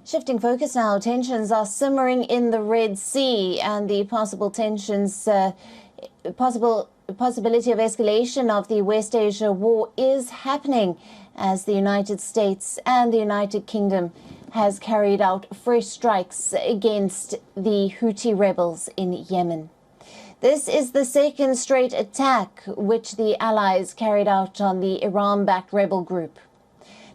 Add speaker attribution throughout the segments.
Speaker 1: Shifting focus now, tensions are simmering in the Red Sea, and the possibility of escalation of the West Asia war is happening as the United States and the United Kingdom has carried out fresh strikes against the Houthi rebels in Yemen. This is the second straight attack which the Allies carried out on the Iran-backed rebel group.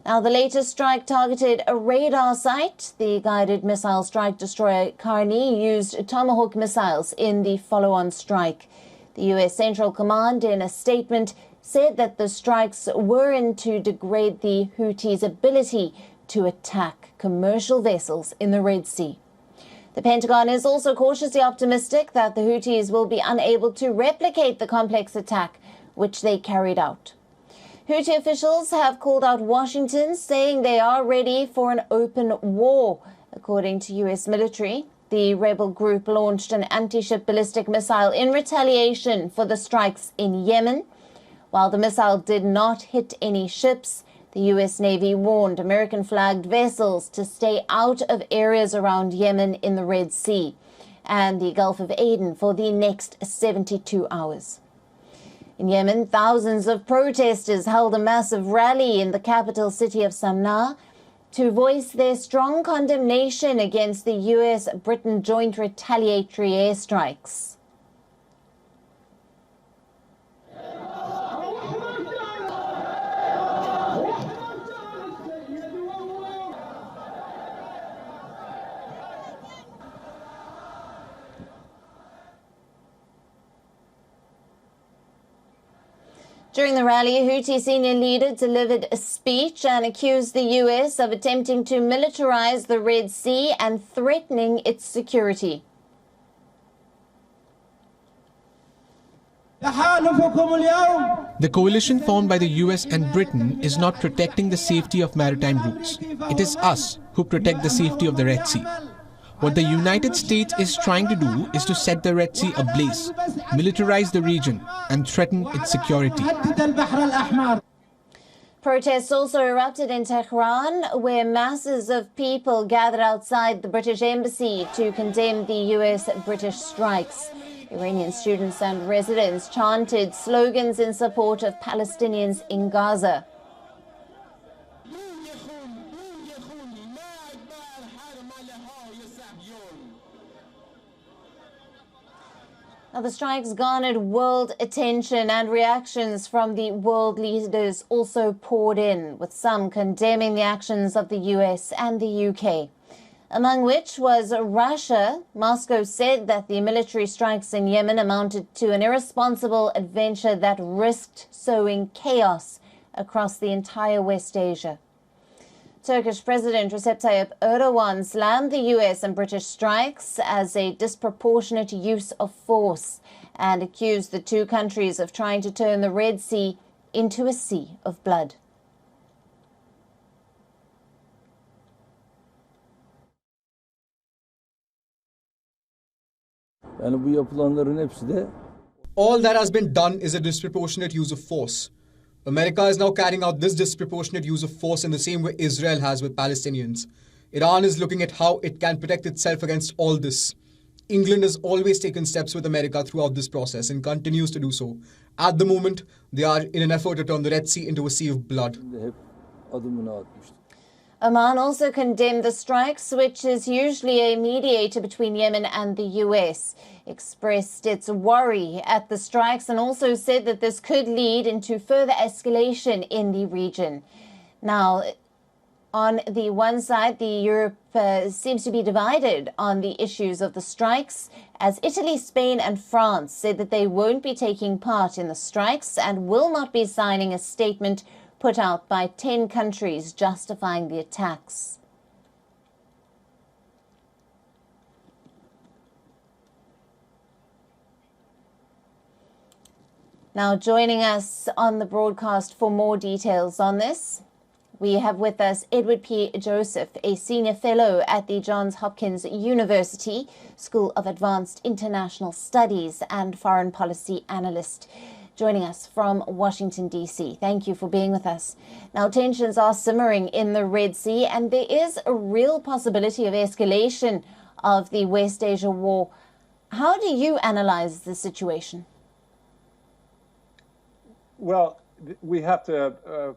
Speaker 1: Now, the latest strike targeted a radar site. The guided missile strike destroyer Karni used Tomahawk missiles in the follow-on strike. The U.S. Central Command, in a statement, said that the strikes weren't to degrade the Houthis' ability to attack commercial vessels in the Red Sea. The Pentagon is also cautiously optimistic that the Houthis will be unable to replicate the complex attack which they carried out. Houthi officials have called out Washington, saying they are ready for an open war. According to U.S. military, the rebel group launched an anti-ship ballistic missile in retaliation for the strikes in Yemen. While the missile did not hit any ships, the U.S. Navy warned American-flagged vessels to stay out of areas around Yemen in the Red Sea and the Gulf of Aden for the next 72 hours. In Yemen, thousands of protesters held a massive rally in the capital city of Sana'a to voice their strong condemnation against the U.S.-Britain joint retaliatory airstrikes. During the rally, a Houthi senior leader delivered a speech and accused the U.S. of attempting to militarize the Red Sea and threatening its security.
Speaker 2: The coalition formed by the US and Britain is not protecting the safety of maritime routes. It is us who protect the safety of the Red Sea. What the United States is trying to do is to set the Red Sea ablaze, militarize the region, and threaten its security.
Speaker 1: Protests also erupted in Tehran, where masses of people gathered outside the British embassy to condemn the US-British strikes. Iranian students and residents chanted slogans in support of Palestinians in Gaza. Now, the strikes garnered world attention, and reactions from the world leaders also poured in, with some condemning the actions of the US and the UK, among which was Russia. Moscow said that the military strikes in Yemen amounted to an irresponsible adventure that risked sowing chaos across the entire West Asia. Turkish President Recep Tayyip Erdogan slammed the US and British strikes as a disproportionate use of force and accused the two countries of trying to turn the Red Sea into a sea of blood.
Speaker 3: All that has been done is a disproportionate use of force. America is now carrying out this disproportionate use of force in the same way Israel has with Palestinians. Iran is looking at how it can protect itself against all this. England has always taken steps with America throughout this process and continues to do so. At the moment, they are in an effort to turn the Red Sea into a sea of blood.
Speaker 1: Oman also condemned the strikes, which is usually a mediator between Yemen and the US, expressed its worry at the strikes and also said that this could lead into further escalation in the region. Now, on the one side, Europe seems to be divided on the issues of the strikes, as Italy, Spain and France said that they won't be taking part in the strikes and will not be signing a statement put out by 10 countries justifying the attacks. Now, joining us on the broadcast for more details on this, we have with us Edward P. Joseph, a senior fellow at the Johns Hopkins University School of Advanced International Studies and foreign policy analyst. joining us from Washington, D.C. Thank you for being with us. Now, tensions are simmering in the Red Sea, and there is a real possibility of escalation of the West Asia war. How do you analyze the situation?
Speaker 4: Well, we have to,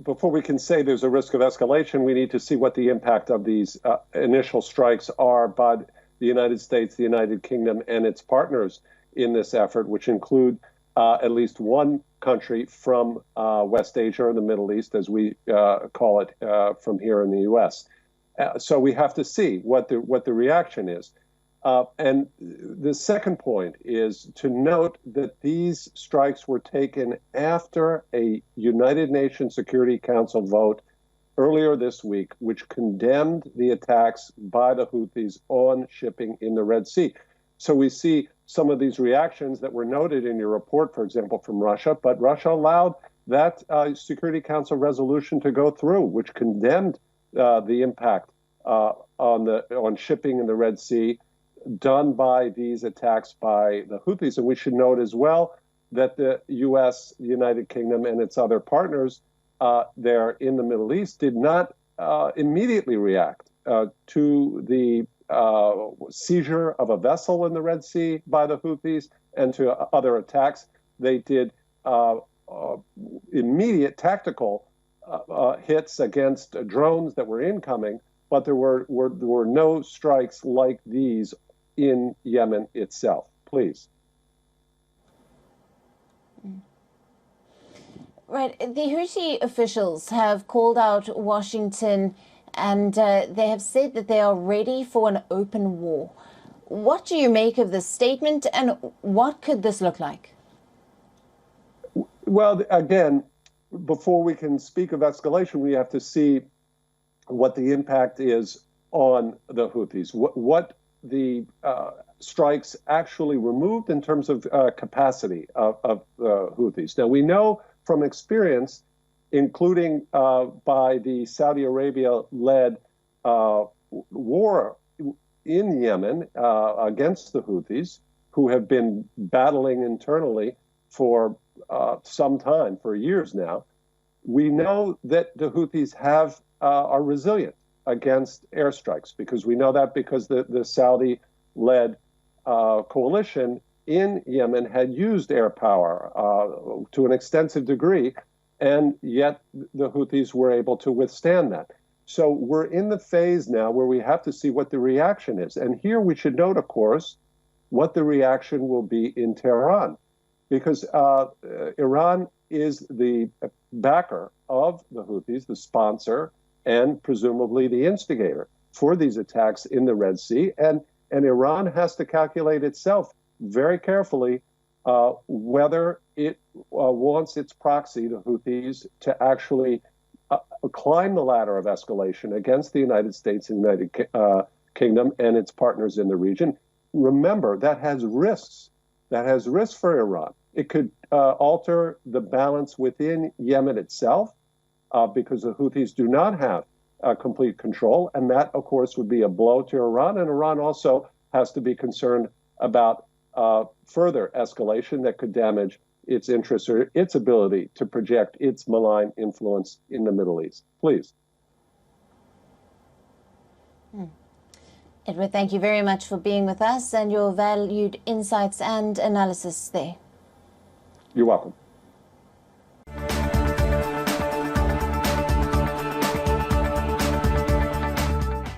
Speaker 4: before we can say there's a risk of escalation, we need to see what the impact of these initial strikes are by the United States, the United Kingdom, and its partners in this effort, which include at least one country from West Asia or the Middle East, as we call it from here in the U.S. So we have to see what the reaction is. And the second point is to note that these strikes were taken after a United Nations Security Council vote earlier this week, which condemned the attacks by the Houthis on shipping in the Red Sea. So we see some of these reactions that were noted in your report, for example, from Russia, but Russia allowed that Security Council resolution to go through, which condemned the impact on shipping in the Red Sea done by these attacks by the Houthis. And we should note as well that the U.S., the United Kingdom, and its other partners there in the Middle East did not immediately react to the seizure of a vessel in the Red Sea by the Houthis and to other attacks. They did immediate tactical hits against drones that were incoming, but there were no strikes like these in Yemen itself. Please.
Speaker 1: Right. The Houthi officials have called out Washington and they have said that they are ready for an open war. What do you make of this statement, and what could this look like?
Speaker 4: Well, again, before we can speak of escalation, we have to see what the impact is on the Houthis, what the strikes actually removed in terms of capacity of the Houthis. Now, we know from experience, including by the Saudi Arabia-led war in Yemen against the Houthis, who have been battling internally for some time, for years now. We know that the Houthis are resilient against airstrikes, because we know that because the Saudi-led coalition in Yemen had used air power to an extensive degree, and yet the Houthis were able to withstand that. So we're in the phase now where we have to see what the reaction is. And here we should note, of course, what the reaction will be in Tehran, because Iran is the backer of the Houthis, the sponsor, and presumably the instigator for these attacks in the Red Sea. And Iran has to calculate itself very carefully whether it wants its proxy, the Houthis, to actually climb the ladder of escalation against the United States and United Kingdom and its partners in the region. Remember, that has risks. That has risks for Iran. It could alter the balance within Yemen itself, because the Houthis do not have complete control. And that, of course, would be a blow to Iran. And Iran also has to be concerned about further escalation that could damage its interests or its ability to project its malign influence in the Middle East. Please.
Speaker 1: Edward, thank you very much for being with us and your valued insights and analysis there.
Speaker 4: You're welcome.